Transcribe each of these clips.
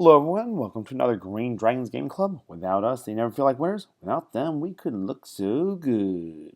Hello everyone, welcome to another Green Dragons Game Club. Without us, they never feel like winners. Without them, we couldn't look so good.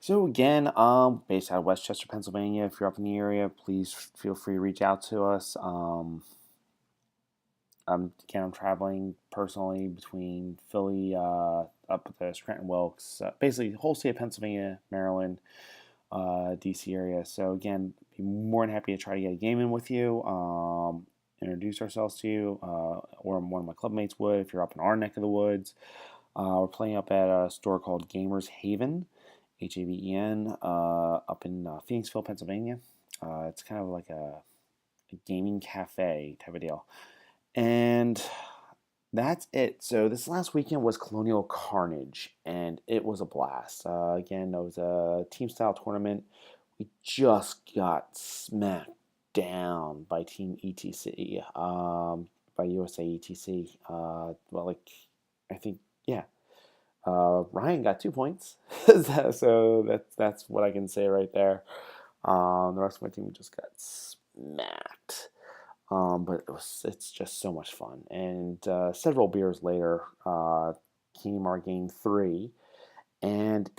So again, based out of Westchester, Pennsylvania. If you're up in the area, please feel free to reach out to us. Again, I'm traveling personally between Philly, up to Scranton, Wilkes, basically the whole state of Pennsylvania, Maryland, DC area. So again, be more than happy to try to get a game in with you. Introduce ourselves to you, or one of my clubmates would if you're up in our neck of the woods. We're playing up at a store called Gamers Haven, Haven, up in Phoenixville, Pennsylvania. It's kind of like a gaming cafe type of deal. And that's it. So this last weekend was Colonial Carnage, and it was a blast. Again, it was a team-style tournament. We just got smacked down by Team ETC, by USA ETC. I think, yeah. Ryan got 2 points, so that's what I can say right there. The rest of my team just got smacked. But it's just so much fun. And several beers later came our game 3, and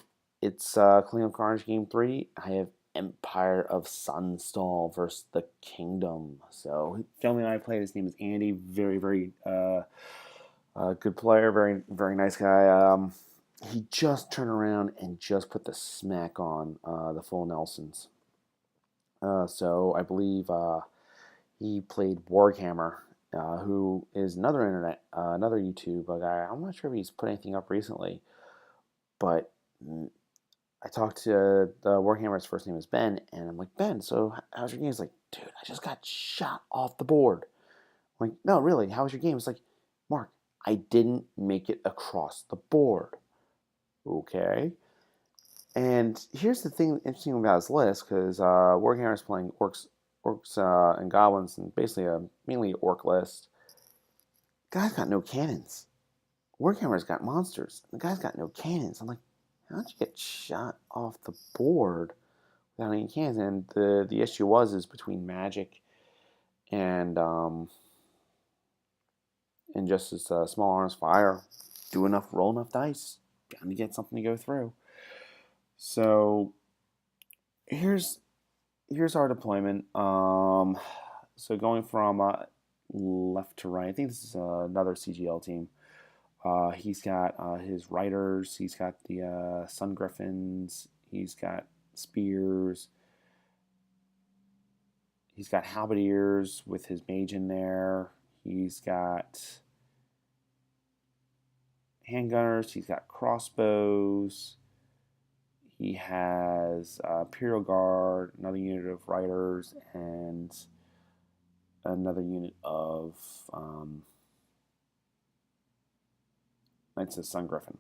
it's Colonial Carnage game 3. I have Empire of Sunstall versus the Kingdom. So the only I played, his name is Andy. Very, very good player. Very, very nice guy. He just turned around and just put the smack on the full Nelsons. So I believe he played Warhammer, who is another YouTube guy. I'm not sure if he's put anything up recently, but I talked to the Warhammer's first name is Ben, and I'm like, Ben, so how's your game? He's like, dude, I just got shot off the board. I'm like, no, really, how was your game? It's like, Mark, I didn't make it across the board. Okay. And here's the thing interesting about his list, because Warhammer's playing orcs and goblins, and basically a mainly orc list. Guy's got no cannons. Warhammer's got monsters. The guy's got no cannons. I'm like, how'd you get shot off the board without any cannons? And the issue is between magic and just as small arms fire. Roll enough dice, bound to get something to go through. So here's our deployment. So going from left to right, I think this is another CGL team. He's got his Reiters, he's got the Sun Griffins, he's got Spears, he's got Halberdiers with his mage in there, he's got Handgunners, he's got crossbows, he has Imperial Guard, another unit of Reiters, and another unit of Knights of Sun Griffin.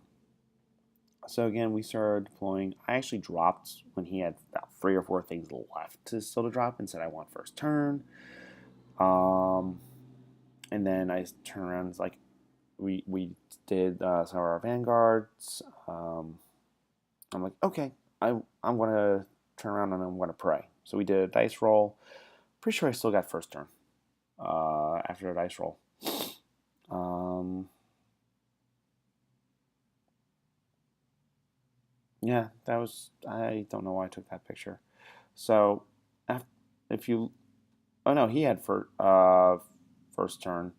So again, we started deploying. I actually dropped when he had about 3 or 4 things left to drop, and said I want first turn. And then I turn around and it's like we did some of our vanguards. I'm like, okay, I'm gonna turn around and I'm gonna pray. So we did a dice roll. Pretty sure I still got first turn after a dice roll. Yeah, that was, I don't know why I took that picture. So, if you, oh no, he had first turn.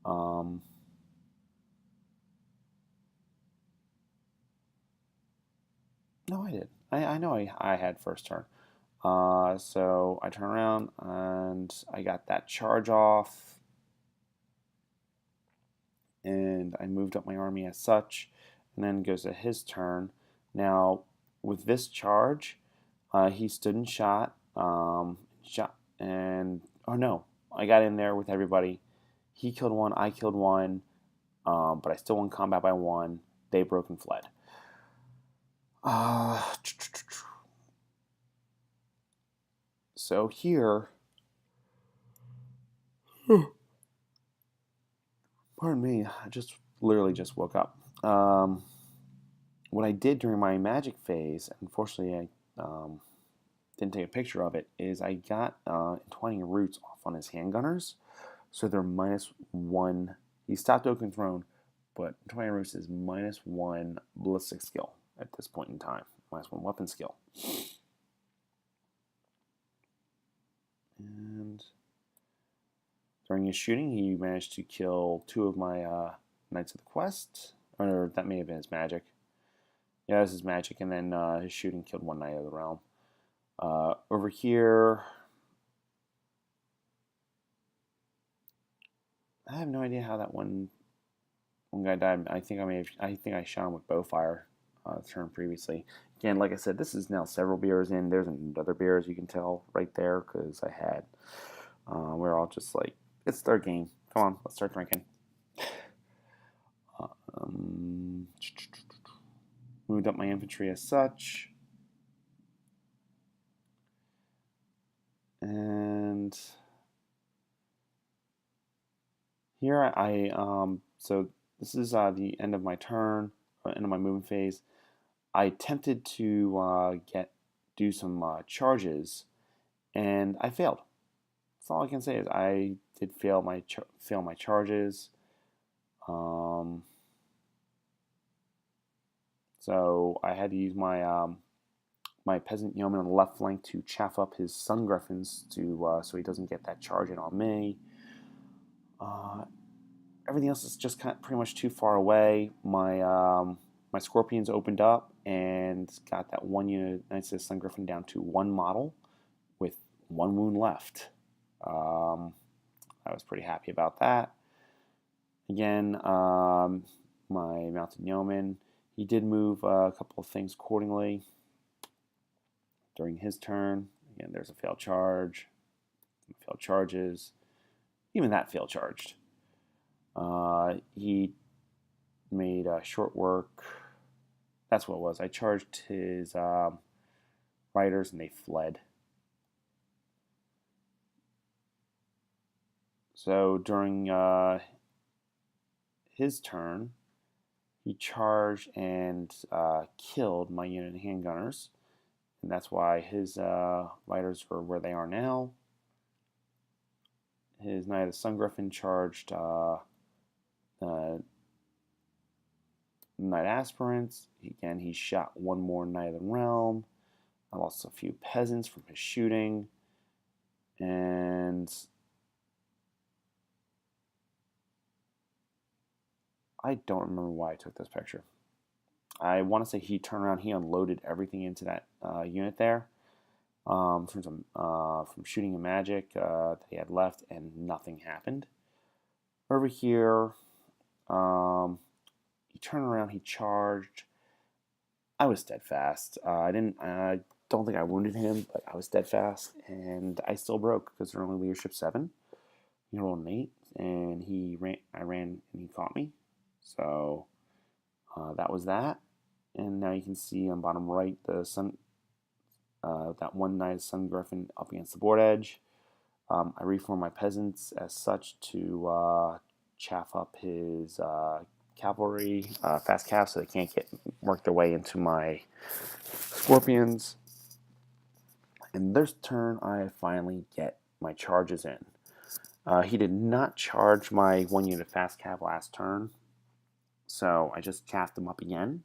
No, I did. I know I had first turn. So I turn around and I got that charge off, and I moved up my army as such, and then goes to his turn. Now, with this charge, he stood and shot, and, oh no, I got in there with everybody. He killed one, I killed one, but I still won combat by 1. They broke and fled. So here, pardon me, I literally just woke up. What I did during my magic phase, unfortunately I didn't take a picture of it, is I got entwining roots off on his handgunners. So they're -1. He stopped Oaken Throne, but Twine Roost is -1 ballistic skill at this point in time. -1 weapon skill. And during his shooting, he managed to kill 2 of my Knights of the Quest. Or that may have been his magic. Yeah, this is magic. And then his shooting killed 1 Knight of the Realm. Over here, I have no idea how that one guy died. I think I shot him with bowfire the turn previously. Again, like I said, this is now several beers in. There's another beer, as you can tell right there, because I had. We're all just like, it's their game. Come on, let's start drinking. Moved up my infantry as such. And here so this is the end of my turn, end of my movement phase. I attempted to do some charges, and I failed. That's all I can say is I did fail my charges. So I had to use my my peasant yeoman on the left flank to chaff up his sun griffins to so he doesn't get that charge in on me. Everything else is just pretty much too far away. My scorpions opened up and got that 1 unit Knights of the Sun Griffin down to 1 model with 1 wound left. I was pretty happy about that. Again, my mounted yeoman, he did move a couple of things accordingly during his turn. Again, there's a failed charge, failed charges. Even that failed charged. He made short work. That's what it was. I charged his Reiters and they fled. So during his turn, he charged and killed my unit of Handgunners. And that's why his Reiters are where they are now. His Knight of the Sun Griffin charged Knight Aspirants. Again, he shot 1 more Knight of the Realm. I lost a few peasants from his shooting. And I don't remember why I took this picture. I want to say he turned around, he unloaded everything into that unit there. From shooting and magic that he had left, and nothing happened. Over here, he turned around, he charged. I was steadfast. I don't think I wounded him, but I was steadfast, and I still broke because they're only leadership 7. He rolled an 8, and I ran, and he caught me. So that was that. And now you can see on bottom right the sun. That 1 Knight of Sun Griffin up against the board edge. I reform my peasants as such to chaff up his cavalry, fast cav, so they can't work their way into my scorpions. And this turn, I finally get my charges in. He did not charge my 1 unit fast cav last turn, so I just chaffed him up again.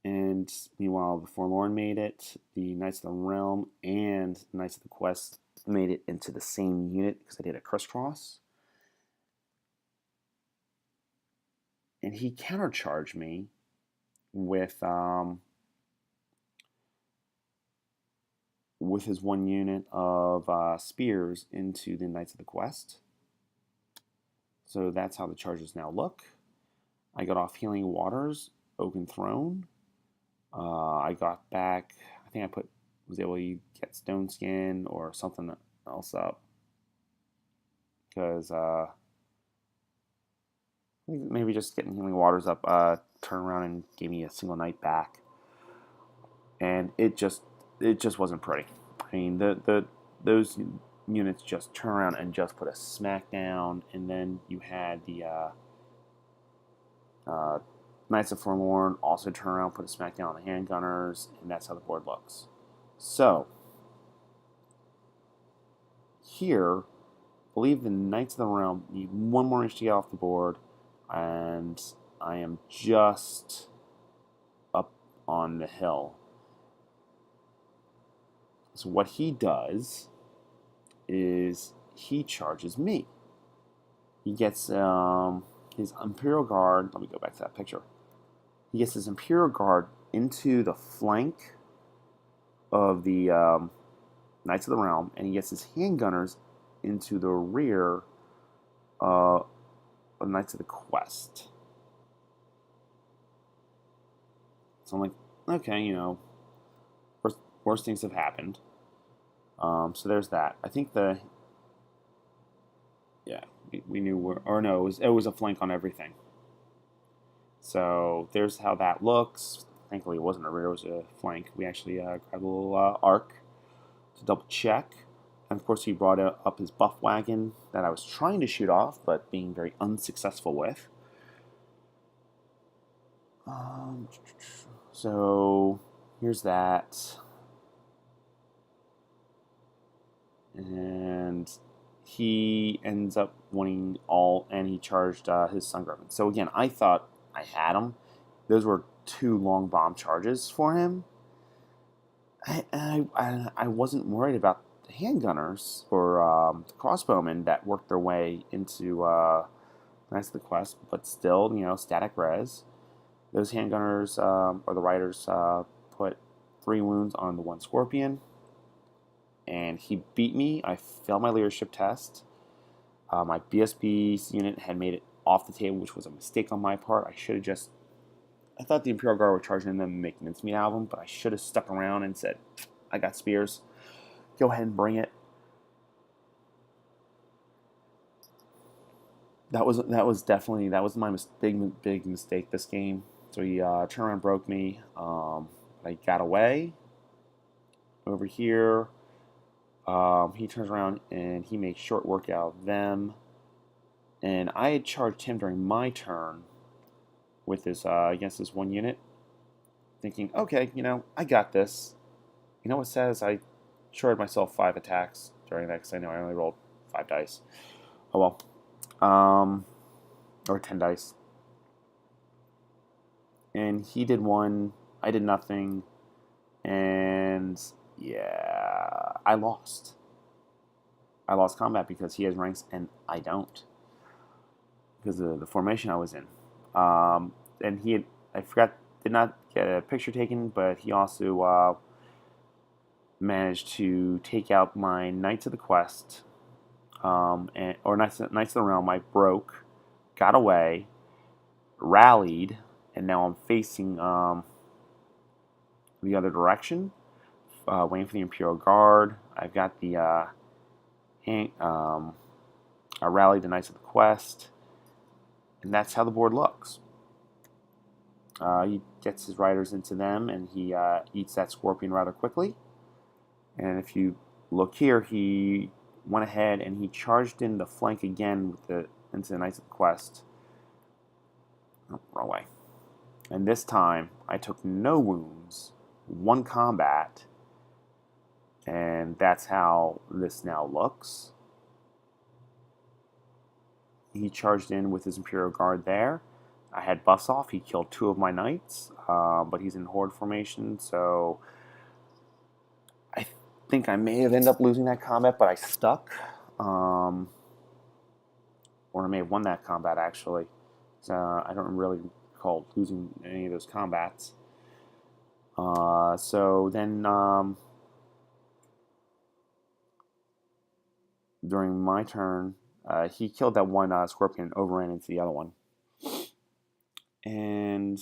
And meanwhile, the Forlorn made it. The Knights of the Realm and Knights of the Quest made it into the same unit because I did a crisscross. And he countercharged me with his 1 unit of spears into the Knights of the Quest. So that's how the charges now look. I got off Healing Waters, Oaken Throne. I got back, I think I was able to get Stone Skin or something else up. Because maybe just getting Healing Waters up turned around and gave me a single night back. And it just wasn't pretty. I mean, those units just turn around and just put a smack down, and then you had the Knights of Forlorn also turn around, put a smack down on the Handgunners, and that's how the board looks. So here, I believe the Knights of the Realm need one more inch to get off the board, and I am just up on the hill. So what he does is he charges me. He gets his Imperial Guard. Let me go back to that picture. He gets his Imperial Guard into the flank of the Knights of the Realm, and he gets his Handgunners into the rear of Knights of the Quest. So I'm like, okay, you know, worst things have happened. So there's that. I think we knew it was a flank on everything. So there's how that looks. Thankfully, it wasn't a rear; it was a flank. We actually grabbed a little arc to double check. And of course, he brought up his buff wagon that I was trying to shoot off, but being very unsuccessful with. So here's that. And he ends up winning all, and he charged his Sun Griffin. So again, I thought I had him. Those were 2 long bomb charges for him. I wasn't worried about the Handgunners or the Crossbowmen that worked their way into Knights of the Quest, but still, you know, static res. Those Handgunners or the Reiters put 3 wounds on the 1 Scorpion, and he beat me. I failed my leadership test. My BSB unit had made it off the table, which was a mistake on my part. I thought the Imperial Guard were charging them and making mincemeat out of them, but I should have stuck around and said, I got spears. Go ahead and bring it. That was my big mistake this game. So he turned around and broke me. I got away. Over here, he turns around and he makes short work out of them. And I had charged him during my turn with his against this 1 unit, thinking, okay, you know, I got this. You know what says I shorted myself 5 attacks during that because I know I only rolled 5 dice. Oh well. Or 10 dice. And he did 1, I did nothing, and yeah, I lost. I lost combat because he has ranks and I don't, because of the formation I was in. And did not get a picture taken, but he also managed to take out my Knights of the Quest, or Knights of the Realm. I broke, got away, rallied, and now I'm facing the other direction, waiting for the Imperial Guard. I've got the I rallied the Knights of the Quest, and that's how the board looks. He gets his riders into them, and he eats that Scorpion rather quickly. And if you look here, he went ahead and he charged in the flank again into the Knights of the Quest. Oh, wrong way. And this time, I took no wounds, 1 combat, and that's how this now looks. He charged in with his Imperial Guard there. I had buffs off. He killed 2 of my knights, but he's in horde formation, so I think I may have ended up losing that combat, but I stuck. Or I may have won that combat, actually. So I don't really recall losing any of those combats. So then during my turn, he killed that 1 Scorpion and overran into the other one. And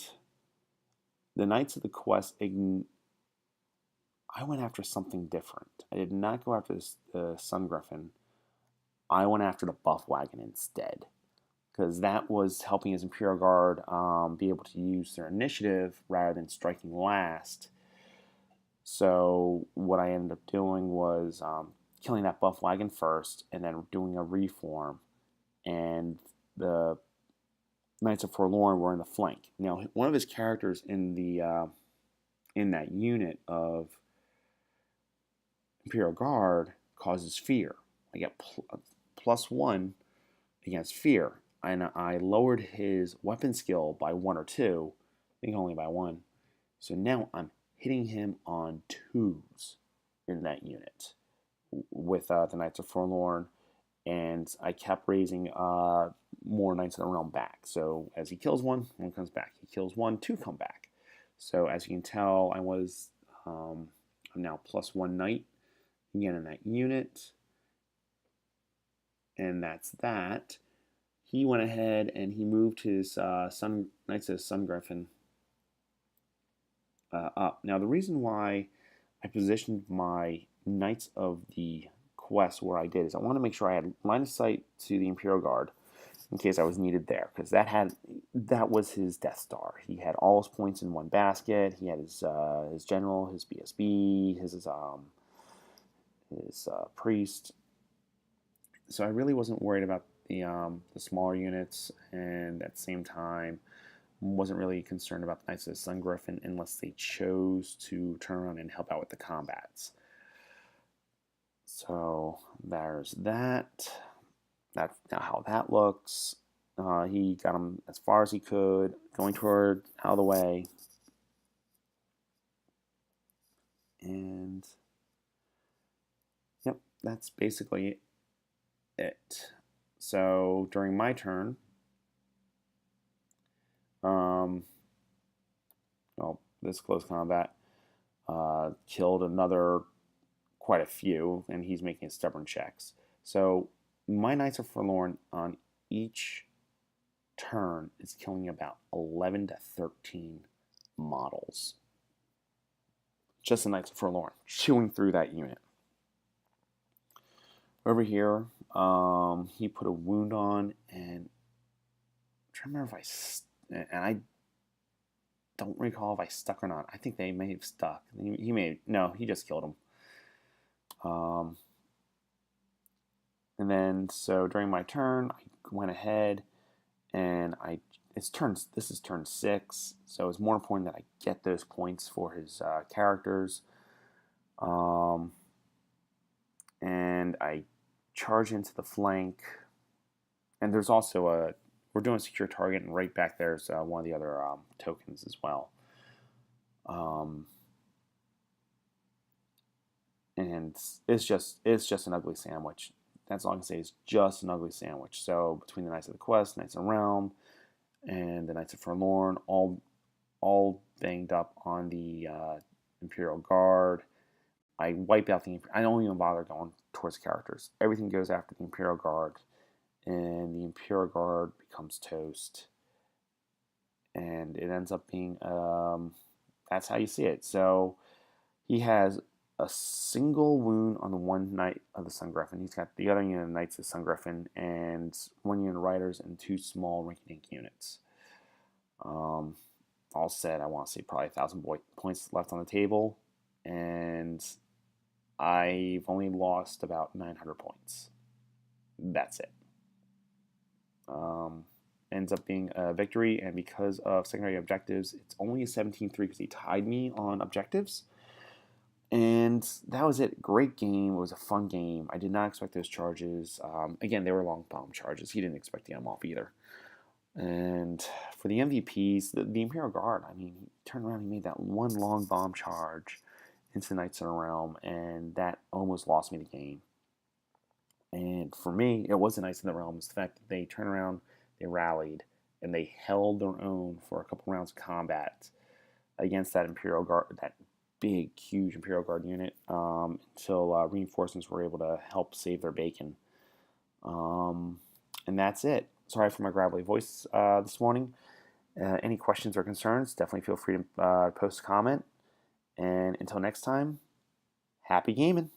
the Knights of the Quest, I went after something different. I did not go after the Sun Griffin. I went after the buff wagon instead, because that was helping his Imperial Guard be able to use their initiative rather than striking last. So what I ended up doing was killing that buff wagon first, and then doing a reform, and the Knights of Forlorn were in the flank. Now, one of his characters in that unit of Imperial Guard causes fear. I get +1 against fear, and I lowered his weapon skill by 1 or 2. I think only by 1. So now I'm hitting him on 2s in that unit with the Knights of Forlorn, and I kept raising more Knights of the Realm back. So as he kills one comes back. He kills one, 2 come back. So as you can tell, I'm now +1 Knight again in that unit, and that's that. He went ahead and he moved his Knights of Sun Griffin up. Now the reason why I positioned my Knights of the Quest where I did is I want to make sure I had line of sight to the Imperial Guard in case I was needed there, because that was his Death Star. He had all his points in one basket. He had his general, his BSB, his priest. So I really wasn't worried about the smaller units, and at the same time wasn't really concerned about the Knights of the Sun Griffin unless they chose to turn around and help out with the combats. So there's that. That's now how that looks. He got him as far as he could, going toward out of the way. And yep, that's basically it. So during my turn, this close combat killed quite a few, and he's making stubborn checks. So my Knights of Forlorn on each turn is killing about 11 to 13 models. Just the Knights of Forlorn, chewing through that unit. Over here, he put a wound on, and I'm trying to remember if I don't recall if I stuck or not. I think they may have stuck. He just killed him. And then, so during my turn, I went ahead and this is turn 6, so it's more important that I get those points for his characters. And I charge into the flank, and there's also we're doing a secure target, and right back there's one of the other tokens as well. And it's just an ugly sandwich. That's all I can say, is just an ugly sandwich. So between the Knights of the Quest, Knights of the Realm, and the Knights of Forlorn, all banged up on the Imperial Guard. I wipe out I don't even bother going towards characters. Everything goes after the Imperial Guard, and the Imperial Guard becomes toast. And it ends up being, that's how you see it. So he has a single wound on the one Knight of the Sun Griffin. He's got the other unit of Knights of the Sun Griffin, and 1 unit of Reiters, and 2 small rinky-dink units. All said, I want to say probably 1,000 points left on the table, and I've only lost about 900 points. That's it. Ends up being a victory, and because of secondary objectives, it's only a 17-3 because he tied me on objectives. And that was it. Great game. It was a fun game. I did not expect those charges. Again, they were long bomb charges. He didn't expect to get them off either. And for the MVPs, the Imperial Guard, I mean, he turned around and made that one long bomb charge into the Knights of the Realm, and that almost lost me the game. And for me, it was the Knights of the Realm. It's the fact that they turned around, they rallied, and they held their own for a couple rounds of combat against that Imperial Guard, that big, huge Imperial Guard unit, until reinforcements were able to help save their bacon. And that's it. Sorry for my gravelly voice this morning. Any questions or concerns, definitely feel free to post a comment. And until next time, happy gaming.